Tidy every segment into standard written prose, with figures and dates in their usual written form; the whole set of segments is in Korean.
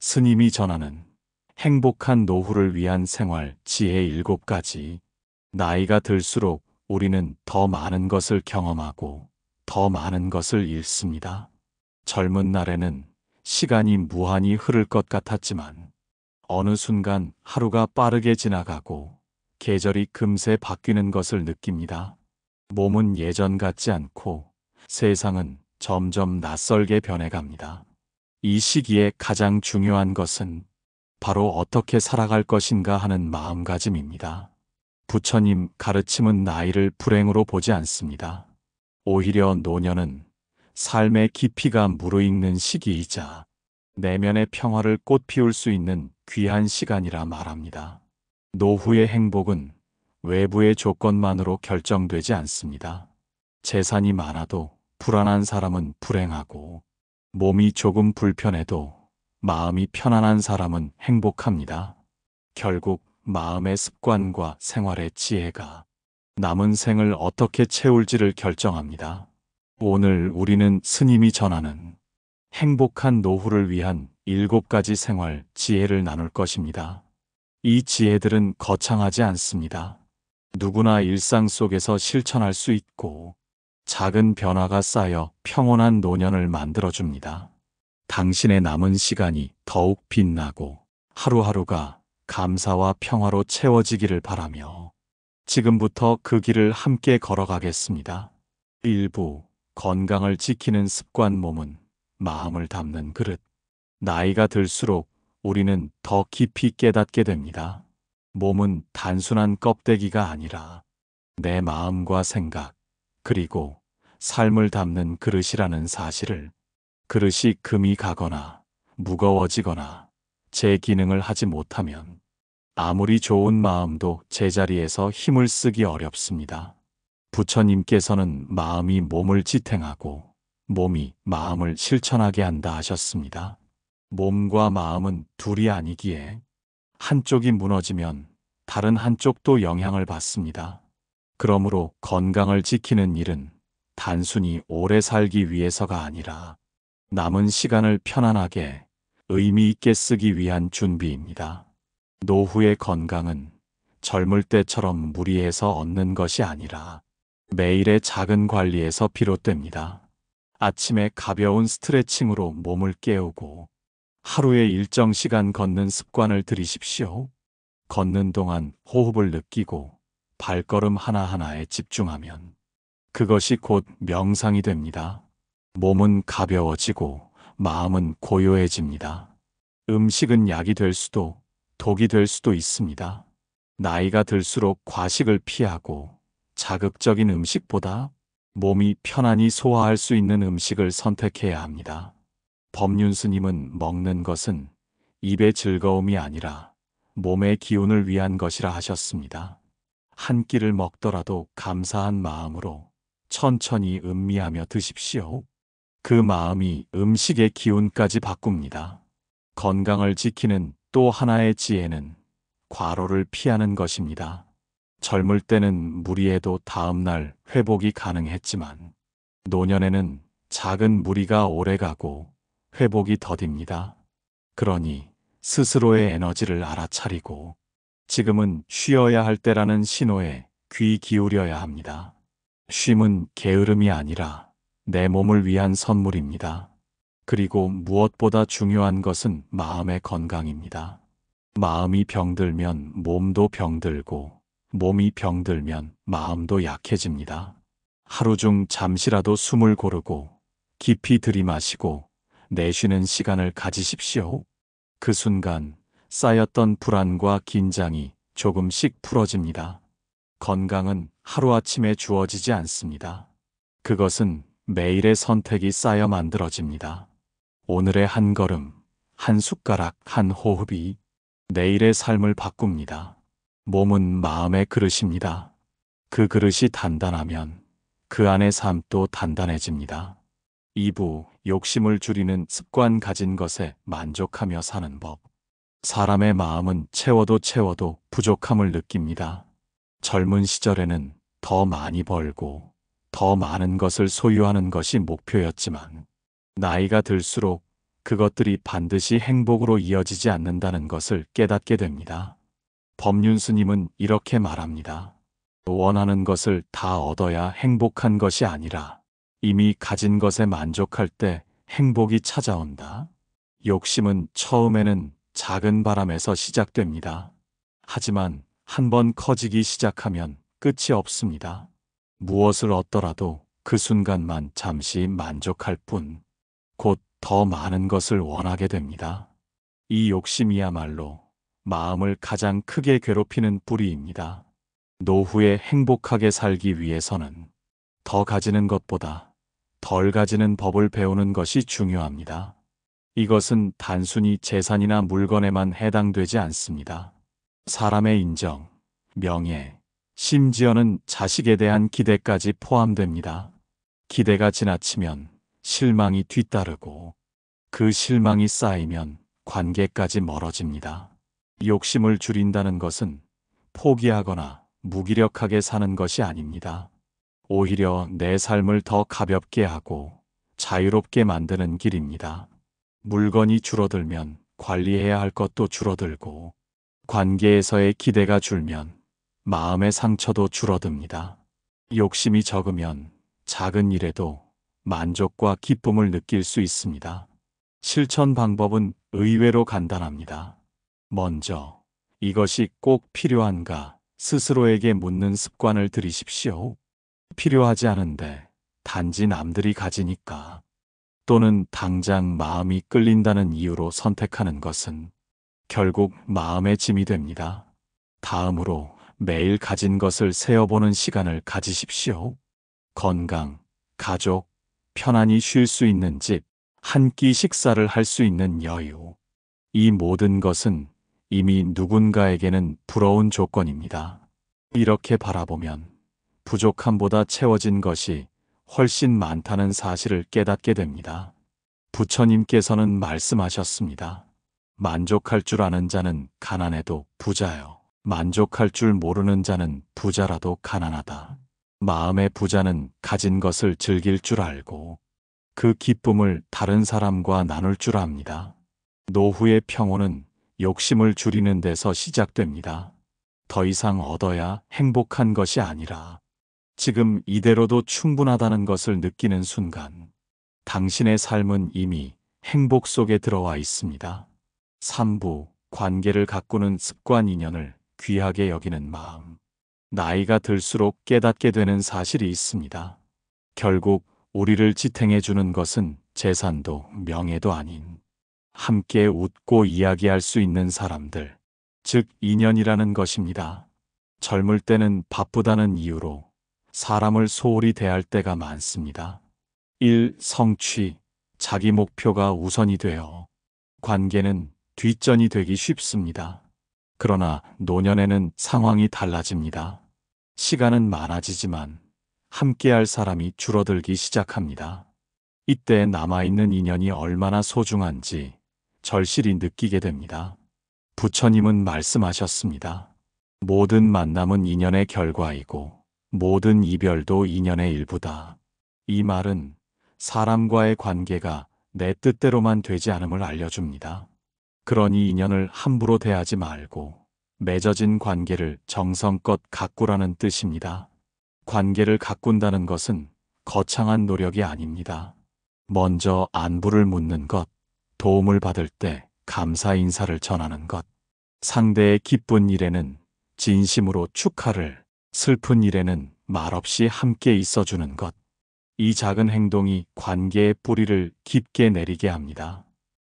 스님이 전하는 행복한 노후를 위한 생활 지혜 7가지. 나이가 들수록 우리는 더 많은 것을 경험하고 더 많은 것을 잃습니다. 젊은 날에는 시간이 무한히 흐를 것 같았지만 어느 순간 하루가 빠르게 지나가고 계절이 금세 바뀌는 것을 느낍니다. 몸은 예전 같지 않고 세상은 점점 낯설게 변해갑니다. 이 시기에 가장 중요한 것은 바로 어떻게 살아갈 것인가 하는 마음가짐입니다. 부처님 가르침은 나이를 불행으로 보지 않습니다. 오히려 노년은 삶의 깊이가 무르익는 시기이자 내면의 평화를 꽃피울 수 있는 귀한 시간이라 말합니다. 노후의 행복은 외부의 조건만으로 결정되지 않습니다. 재산이 많아도 불안한 사람은 불행하고 몸이 조금 불편해도 마음이 편안한 사람은 행복합니다. 결국 마음의 습관과 생활의 지혜가 남은 생을 어떻게 채울지를 결정합니다. 오늘 우리는 스님이 전하는 행복한 노후를 위한 7가지 생활 지혜를 나눌 것입니다. 이 지혜들은 거창하지 않습니다. 누구나 일상 속에서 실천할 수 있고 작은 변화가 쌓여 평온한 노년을 만들어줍니다. 당신의 남은 시간이 더욱 빛나고 하루하루가 감사와 평화로 채워지기를 바라며 지금부터 그 길을 함께 걸어가겠습니다. 1부 건강을 지키는 습관. 몸은 마음을 담는 그릇. 나이가 들수록 우리는 더 깊이 깨닫게 됩니다. 몸은 단순한 껍데기가 아니라 내 마음과 생각, 그리고 삶을 담는 그릇이라는 사실을, 그릇이 금이 가거나 무거워지거나 제 기능을 하지 못하면 아무리 좋은 마음도 제자리에서 힘을 쓰기 어렵습니다. 부처님께서는 마음이 몸을 지탱하고 몸이 마음을 실천하게 한다 하셨습니다. 몸과 마음은 둘이 아니기에 한쪽이 무너지면 다른 한쪽도 영향을 받습니다. 그러므로 건강을 지키는 일은 단순히 오래 살기 위해서가 아니라 남은 시간을 편안하게 의미 있게 쓰기 위한 준비입니다. 노후의 건강은 젊을 때처럼 무리해서 얻는 것이 아니라 매일의 작은 관리에서 비롯됩니다. 아침에 가벼운 스트레칭으로 몸을 깨우고 하루에 일정 시간 걷는 습관을 들이십시오. 걷는 동안 호흡을 느끼고 발걸음 하나하나에 집중하면 그것이 곧 명상이 됩니다. 몸은 가벼워지고 마음은 고요해집니다. 음식은 약이 될 수도 독이 될 수도 있습니다. 나이가 들수록 과식을 피하고 자극적인 음식보다 몸이 편안히 소화할 수 있는 음식을 선택해야 합니다. 법륜 스님은 먹는 것은 입의 즐거움이 아니라 몸의 기운을 위한 것이라 하셨습니다. 한 끼를 먹더라도 감사한 마음으로 천천히 음미하며 드십시오. 그 마음이 음식의 기운까지 바꿉니다. 건강을 지키는 또 하나의 지혜는 과로를 피하는 것입니다. 젊을 때는 무리해도 다음날 회복이 가능했지만 노년에는 작은 무리가 오래가고 회복이 더딥니다. 그러니 스스로의 에너지를 알아차리고 지금은 쉬어야 할 때라는 신호에 귀 기울여야 합니다. 쉼은 게으름이 아니라 내 몸을 위한 선물입니다. 그리고 무엇보다 중요한 것은 마음의 건강입니다. 마음이 병들면 몸도 병들고 몸이 병들면 마음도 약해집니다. 하루 중 잠시라도 숨을 고르고 깊이 들이마시고 내쉬는 시간을 가지십시오. 그 순간 쌓였던 불안과 긴장이 조금씩 풀어집니다. 건강은 하루아침에 주어지지 않습니다. 그것은 매일의 선택이 쌓여 만들어집니다. 오늘의 한 걸음, 한 숟가락, 한 호흡이 내일의 삶을 바꿉니다. 몸은 마음의 그릇입니다. 그 그릇이 단단하면 그 안의 삶도 단단해집니다. 2부 욕심을 줄이는 습관. 가진 것에 만족하며 사는 법. 사람의 마음은 채워도 부족함을 느낍니다. 젊은 시절에는 더 많이 벌고 더 많은 것을 소유하는 것이 목표였지만 나이가 들수록 그것들이 반드시 행복으로 이어지지 않는다는 것을 깨닫게 됩니다. 법륜 스님은 이렇게 말합니다. 원하는 것을 다 얻어야 행복한 것이 아니라 이미 가진 것에 만족할 때 행복이 찾아온다. 욕심은 처음에는 작은 바람에서 시작됩니다. 하지만 한번 커지기 시작하면 끝이 없습니다. 무엇을 얻더라도 그 순간만 잠시 만족할 뿐, 곧 더 많은 것을 원하게 됩니다. 이 욕심이야말로 마음을 가장 크게 괴롭히는 뿌리입니다. 노후에 행복하게 살기 위해서는 더 가지는 것보다 덜 가지는 법을 배우는 것이 중요합니다. 이것은 단순히 재산이나 물건에만 해당되지 않습니다. 사람의 인정, 명예, 심지어는 자식에 대한 기대까지 포함됩니다. 기대가 지나치면 실망이 뒤따르고 그 실망이 쌓이면 관계까지 멀어집니다. 욕심을 줄인다는 것은 포기하거나 무기력하게 사는 것이 아닙니다. 오히려 내 삶을 더 가볍게 하고 자유롭게 만드는 길입니다. 물건이 줄어들면 관리해야 할 것도 줄어들고 관계에서의 기대가 줄면 마음의 상처도 줄어듭니다. 욕심이 적으면 작은 일에도 만족과 기쁨을 느낄 수 있습니다. 실천 방법은 의외로 간단합니다. 먼저 이것이 꼭 필요한가 스스로에게 묻는 습관을 들이십시오. 필요하지 않은데 단지 남들이 가지니까 또는 당장 마음이 끌린다는 이유로 선택하는 것은 결국 마음의 짐이 됩니다. 다음으로 매일 가진 것을 세어보는 시간을 가지십시오. 건강, 가족, 편안히 쉴 수 있는 집, 한 끼 식사를 할 수 있는 여유. 이 모든 것은 이미 누군가에게는 부러운 조건입니다. 이렇게 바라보면 부족함보다 채워진 것이 훨씬 많다는 사실을 깨닫게 됩니다. 부처님께서는 말씀하셨습니다. 만족할 줄 아는 자는 가난해도 부자요. 만족할 줄 모르는 자는 부자라도 가난하다. 마음의 부자는 가진 것을 즐길 줄 알고 그 기쁨을 다른 사람과 나눌 줄 압니다. 노후의 평온은 욕심을 줄이는 데서 시작됩니다. 더 이상 얻어야 행복한 것이 아니라 지금 이대로도 충분하다는 것을 느끼는 순간 당신의 삶은 이미 행복 속에 들어와 있습니다. 3부 관계를 가꾸는 습관 인연을 귀하게 여기는 마음. 나이가 들수록 깨닫게 되는 사실이 있습니다. 결국 우리를 지탱해 주는 것은 재산도 명예도 아닌 함께 웃고 이야기할 수 있는 사람들, 즉 인연이라는 것입니다. 젊을 때는 바쁘다는 이유로 사람을 소홀히 대할 때가 많습니다. 1. 성취, 자기 목표가 우선이 되어 관계는 뒷전이 되기 쉽습니다. 그러나 노년에는 상황이 달라집니다. 시간은 많아지지만 함께할 사람이 줄어들기 시작합니다. 이때 남아있는 인연이 얼마나 소중한지 절실히 느끼게 됩니다. 부처님은 말씀하셨습니다. 모든 만남은 인연의 결과이고 모든 이별도 인연의 일부다. 이 말은 사람과의 관계가 내 뜻대로만 되지 않음을 알려줍니다. 그러니 인연을 함부로 대하지 말고 맺어진 관계를 정성껏 가꾸라는 뜻입니다. 관계를 가꾼다는 것은 거창한 노력이 아닙니다. 먼저 안부를 묻는 것, 도움을 받을 때 감사 인사를 전하는 것, 상대의 기쁜 일에는 진심으로 축하를, 슬픈 일에는 말없이 함께 있어주는 것. 이 작은 행동이 관계의 뿌리를 깊게 내리게 합니다.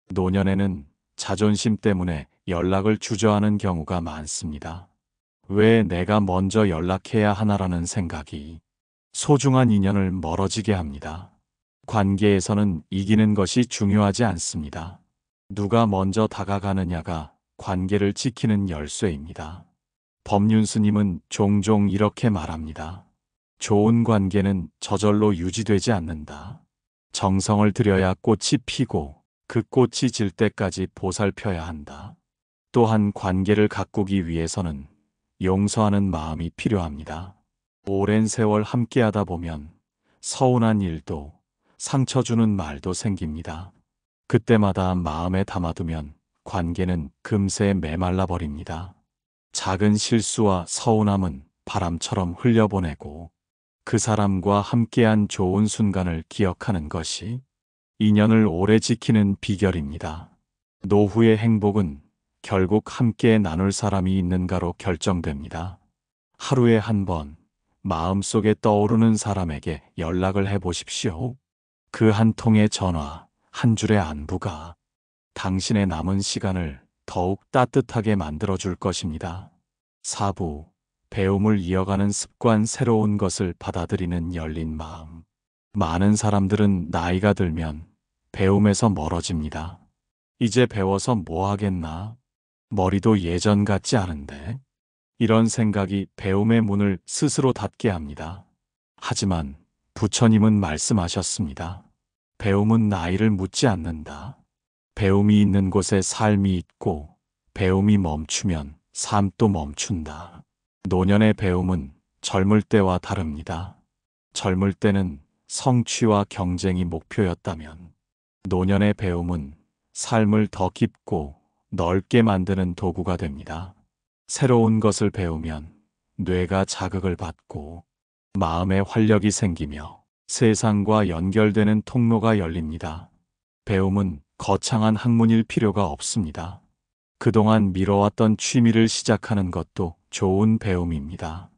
노년에는 자존심 때문에 연락을 주저하는 경우가 많습니다. 왜 내가 먼저 연락해야 하나라는 생각이 소중한 인연을 멀어지게 합니다. 관계에서는 이기는 것이 중요하지 않습니다. 누가 먼저 다가가느냐가 관계를 지키는 열쇠입니다. 법륜 스님은 종종 이렇게 말합니다. 좋은 관계는 저절로 유지되지 않는다. 정성을 들여야 꽃이 피고 그 꽃이 질 때까지 보살펴야 한다. 또한 관계를 가꾸기 위해서는 용서하는 마음이 필요합니다. 오랜 세월 함께하다 보면 서운한 일도 상처 주는 말도 생깁니다. 그때마다 마음에 담아두면 관계는 금세 메말라 버립니다. 작은 실수와 서운함은 바람처럼 흘려보내고 그 사람과 함께한 좋은 순간을 기억하는 것이 인연을 오래 지키는 비결입니다. 노후의 행복은 결국 함께 나눌 사람이 있는가로 결정됩니다. 하루에 한 번 마음속에 떠오르는 사람에게 연락을 해보십시오. 그 한 통의 전화, 한 줄의 안부가 당신의 남은 시간을 더욱 따뜻하게 만들어줄 것입니다. 4부, 배움을 이어가는 습관, 새로운 것을 받아들이는 열린 마음. 많은 사람들은 나이가 들면 배움에서 멀어집니다. 이제 배워서 뭐 하겠나? 머리도 예전 같지 않은데? 이런 생각이 배움의 문을 스스로 닫게 합니다. 하지만 부처님은 말씀하셨습니다. 배움은 나이를 묻지 않는다. 배움이 있는 곳에 삶이 있고 배움이 멈추면 삶도 멈춘다. 노년의 배움은 젊을 때와 다릅니다. 젊을 때는 성취와 경쟁이 목표였다면 노년의 배움은 삶을 더 깊고 넓게 만드는 도구가 됩니다. 새로운 것을 배우면 뇌가 자극을 받고 마음에 활력이 생기며 세상과 연결되는 통로가 열립니다. 배움은 거창한 학문일 필요가 없습니다. 그동안 미뤄왔던 취미를 시작하는 것도 좋은 배움입니다.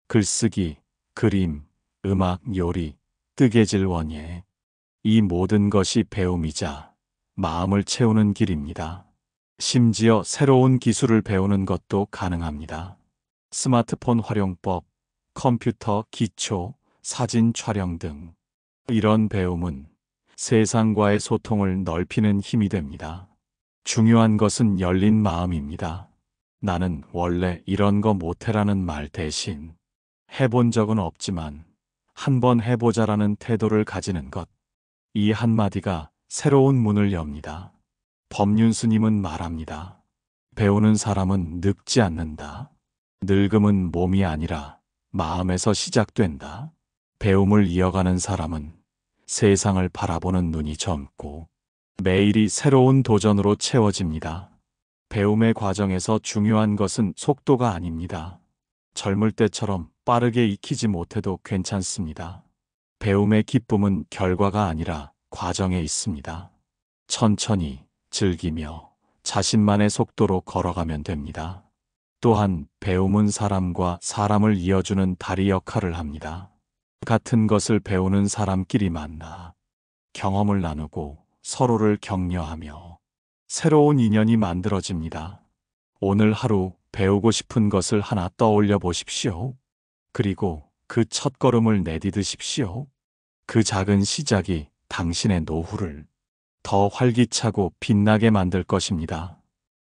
글쓰기, 그림, 음악, 요리, 뜨개질, 원예. 이 모든 것이 배움이자 마음을 채우는 길입니다. 심지어 새로운 기술을 배우는 것도 가능합니다. 스마트폰 활용법, 컴퓨터 기초, 사진 촬영 등 이런 배움은 세상과의 소통을 넓히는 힘이 됩니다. 중요한 것은 열린 마음입니다. 나는 원래 이런 거 못해라는 말 대신 해본 적은 없지만 한번 해보자라는 태도를 가지는 것. 이 한마디가 새로운 문을 엽니다. 법륜 스님은 말합니다. 배우는 사람은 늙지 않는다. 늙음은 몸이 아니라 마음에서 시작된다. 배움을 이어가는 사람은 세상을 바라보는 눈이 젊고 매일이 새로운 도전으로 채워집니다. 배움의 과정에서 중요한 것은 속도가 아닙니다. 젊을 때처럼 빠르게 익히지 못해도 괜찮습니다. 배움의 기쁨은 결과가 아니라 과정에 있습니다. 천천히 즐기며 자신만의 속도로 걸어가면 됩니다. 또한 배움은 사람과 사람을 이어주는 다리 역할을 합니다. 같은 것을 배우는 사람끼리 만나 경험을 나누고 서로를 격려하며 새로운 인연이 만들어집니다. 오늘 하루 배우고 싶은 것을 하나 떠올려 보십시오. 그리고 그 첫걸음을 내디디십시오. 그 작은 시작이 당신의 노후를 더 활기차고 빛나게 만들 것입니다.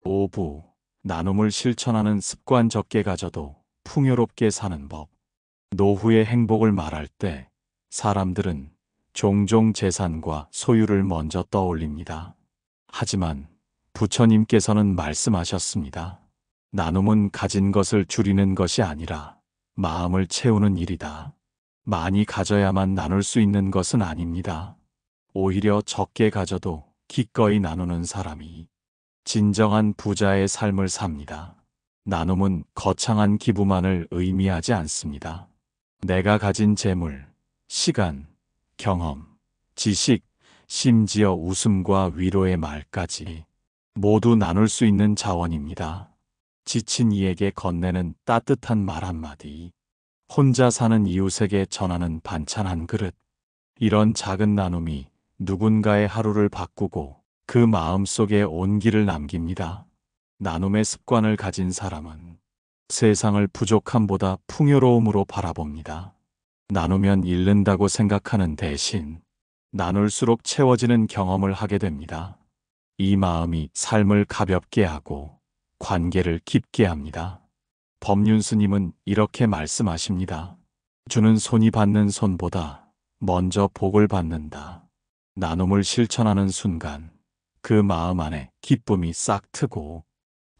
5부, 나눔을 실천하는 습관. 적게 가져도 풍요롭게 사는 법. 노후의 행복을 말할 때 사람들은 종종 재산과 소유를 먼저 떠올립니다. 하지만 부처님께서는 말씀하셨습니다. 나눔은 가진 것을 줄이는 것이 아니라 마음을 채우는 일이다. 많이 가져야만 나눌 수 있는 것은 아닙니다. 오히려 적게 가져도 기꺼이 나누는 사람이 진정한 부자의 삶을 삽니다. 나눔은 거창한 기부만을 의미하지 않습니다. 내가 가진 재물, 시간, 경험, 지식, 심지어 웃음과 위로의 말까지 모두 나눌 수 있는 자원입니다. 지친 이에게 건네는 따뜻한 말 한마디, 혼자 사는 이웃에게 전하는 반찬 한 그릇. 이런 작은 나눔이 누군가의 하루를 바꾸고 그 마음속에 온기를 남깁니다. 나눔의 습관을 가진 사람은 세상을 부족함보다 풍요로움으로 바라봅니다. 나누면 잃는다고 생각하는 대신 나눌수록 채워지는 경험을 하게 됩니다. 이 마음이 삶을 가볍게 하고 관계를 깊게 합니다. 법륜 스님은 이렇게 말씀하십니다. 주는 손이 받는 손보다 먼저 복을 받는다. 나눔을 실천하는 순간 그 마음 안에 기쁨이 싹 트고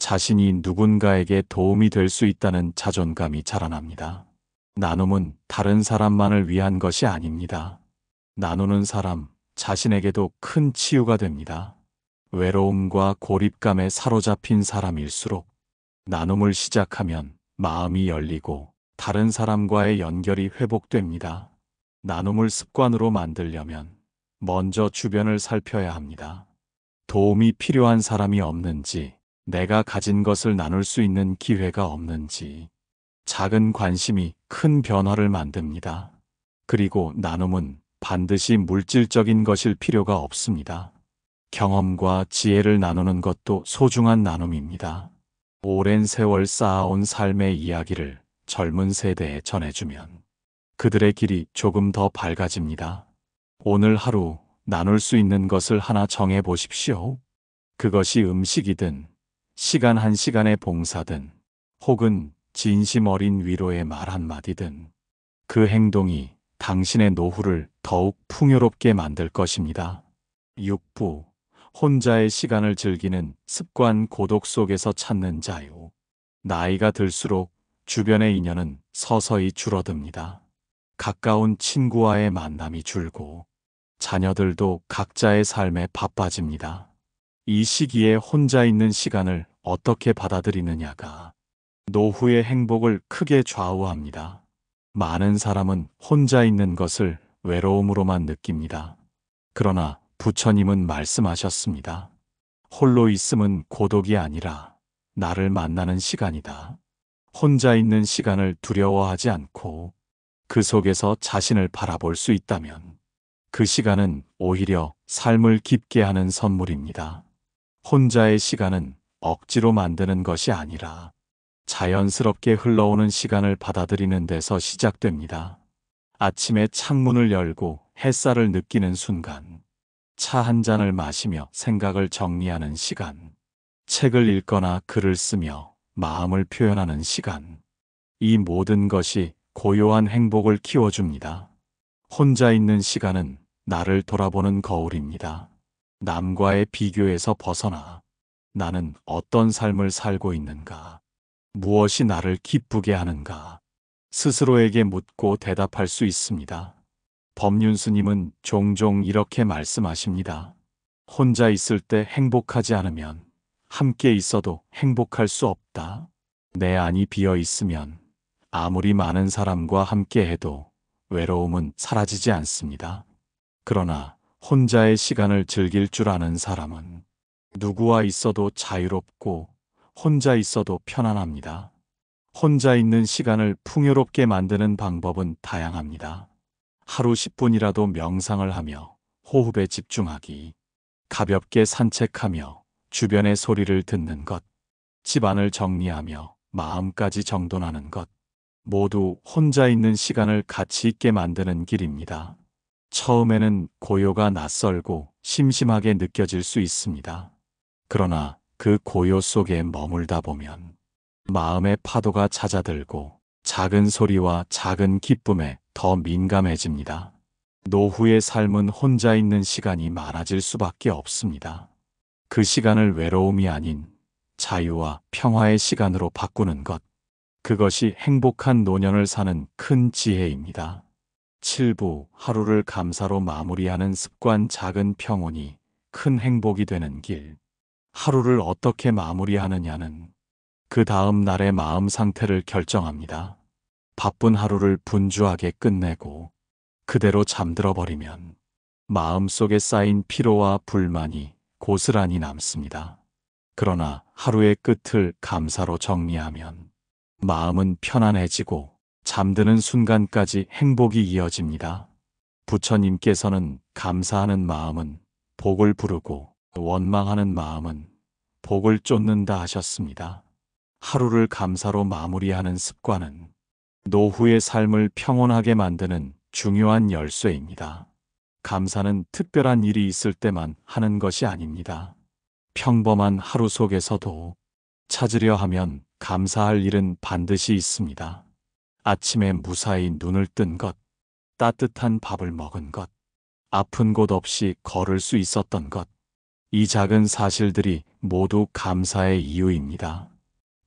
자신이 누군가에게 도움이 될 수 있다는 자존감이 자라납니다. 나눔은 다른 사람만을 위한 것이 아닙니다. 나누는 사람 자신에게도 큰 치유가 됩니다. 외로움과 고립감에 사로잡힌 사람일수록 나눔을 시작하면 마음이 열리고 다른 사람과의 연결이 회복됩니다. 나눔을 습관으로 만들려면 먼저 주변을 살펴야 합니다. 도움이 필요한 사람이 없는지, 내가 가진 것을 나눌 수 있는 기회가 없는지, 작은 관심이 큰 변화를 만듭니다. 그리고 나눔은 반드시 물질적인 것일 필요가 없습니다. 경험과 지혜를 나누는 것도 소중한 나눔입니다. 오랜 세월 쌓아온 삶의 이야기를 젊은 세대에 전해주면 그들의 길이 조금 더 밝아집니다. 오늘 하루 나눌 수 있는 것을 하나 정해 보십시오. 그것이 음식이든, 시간 한 시간의 봉사든, 혹은 진심 어린 위로의 말 한마디든, 그 행동이 당신의 노후를 더욱 풍요롭게 만들 것입니다. 6부. 혼자의 시간을 즐기는 습관. 고독 속에서 찾는 자유. 나이가 들수록 주변의 인연은 서서히 줄어듭니다. 가까운 친구와의 만남이 줄고 자녀들도 각자의 삶에 바빠집니다. 이 시기에 혼자 있는 시간을 어떻게 받아들이느냐가 노후의 행복을 크게 좌우합니다. 많은 사람은 혼자 있는 것을 외로움으로만 느낍니다. 그러나 부처님은 말씀하셨습니다. 홀로 있음은 고독이 아니라 나를 만나는 시간이다. 혼자 있는 시간을 두려워하지 않고 그 속에서 자신을 바라볼 수 있다면 그 시간은 오히려 삶을 깊게 하는 선물입니다. 혼자의 시간은 억지로 만드는 것이 아니라 자연스럽게 흘러오는 시간을 받아들이는 데서 시작됩니다. 아침에 창문을 열고 햇살을 느끼는 순간, 차 한 잔을 마시며 생각을 정리하는 시간, 책을 읽거나 글을 쓰며 마음을 표현하는 시간, 이 모든 것이 고요한 행복을 키워줍니다. 혼자 있는 시간은 나를 돌아보는 거울입니다. 남과의 비교에서 벗어나 나는 어떤 삶을 살고 있는가, 무엇이 나를 기쁘게 하는가, 스스로에게 묻고 대답할 수 있습니다. 법륜스님은 종종 이렇게 말씀하십니다. 혼자 있을 때 행복하지 않으면 함께 있어도 행복할 수 없다. 내 안이 비어 있으면 아무리 많은 사람과 함께 해도 외로움은 사라지지 않습니다. 그러나 혼자의 시간을 즐길 줄 아는 사람은 누구와 있어도 자유롭고 혼자 있어도 편안합니다. 혼자 있는 시간을 풍요롭게 만드는 방법은 다양합니다. 하루 10분이라도 명상을 하며 호흡에 집중하기, 가볍게 산책하며 주변의 소리를 듣는 것, 집안을 정리하며 마음까지 정돈하는 것, 모두 혼자 있는 시간을 가치 있게 만드는 길입니다. 처음에는 고요가 낯설고 심심하게 느껴질 수 있습니다. 그러나 그 고요 속에 머물다 보면 마음의 파도가 잦아들고 작은 소리와 작은 기쁨에 더 민감해집니다. 노후의 삶은 혼자 있는 시간이 많아질 수밖에 없습니다. 그 시간을 외로움이 아닌 자유와 평화의 시간으로 바꾸는 것, 그것이 행복한 노년을 사는 큰 지혜입니다. 7부. 하루를 감사로 마무리하는 습관. 작은 평온이 큰 행복이 되는 길. 하루를 어떻게 마무리하느냐는 그 다음 날의 마음 상태를 결정합니다. 바쁜 하루를 분주하게 끝내고 그대로 잠들어 버리면 마음속에 쌓인 피로와 불만이 고스란히 남습니다. 그러나 하루의 끝을 감사로 정리하면 마음은 편안해지고 잠드는 순간까지 행복이 이어집니다. 부처님께서는 감사하는 마음은 복을 부르고 원망하는 마음은 복을 쫓는다 하셨습니다. 하루를 감사로 마무리하는 습관은 노후의 삶을 평온하게 만드는 중요한 열쇠입니다. 감사는 특별한 일이 있을 때만 하는 것이 아닙니다. 평범한 하루 속에서도 찾으려 하면 감사할 일은 반드시 있습니다. 아침에 무사히 눈을 뜬 것, 따뜻한 밥을 먹은 것, 아픈 곳 없이 걸을 수 있었던 것, 이 작은 사실들이 모두 감사의 이유입니다.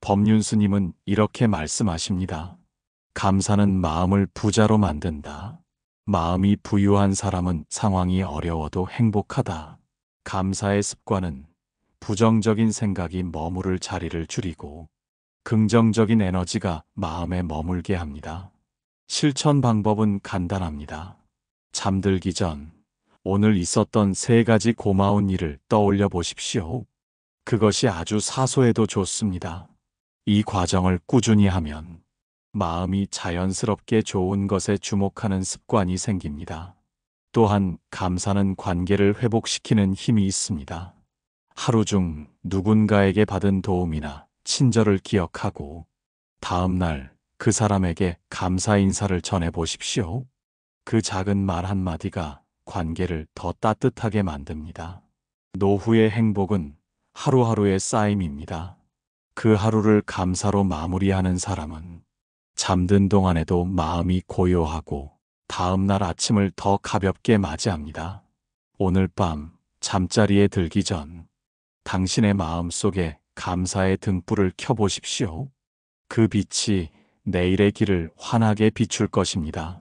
법륜스님은 이렇게 말씀하십니다. 감사는 마음을 부자로 만든다. 마음이 부유한 사람은 상황이 어려워도 행복하다. 감사의 습관은 부정적인 생각이 머무를 자리를 줄이고 긍정적인 에너지가 마음에 머물게 합니다. 실천 방법은 간단합니다. 잠들기 전 오늘 있었던 3가지 고마운 일을 떠올려 보십시오. 그것이 아주 사소해도 좋습니다. 이 과정을 꾸준히 하면 마음이 자연스럽게 좋은 것에 주목하는 습관이 생깁니다. 또한 감사는 관계를 회복시키는 힘이 있습니다. 하루 중 누군가에게 받은 도움이나 친절을 기억하고 다음 날 그 사람에게 감사 인사를 전해 보십시오. 그 작은 말 한마디가 관계를 더 따뜻하게 만듭니다. 노후의 행복은 하루하루의 쌓임입니다. 그 하루를 감사로 마무리하는 사람은 잠든 동안에도 마음이 고요하고 다음 날 아침을 더 가볍게 맞이합니다. 오늘 밤 잠자리에 들기 전 당신의 마음 속에 감사의 등불을 켜보십시오. 그 빛이 내일의 길을 환하게 비출 것입니다.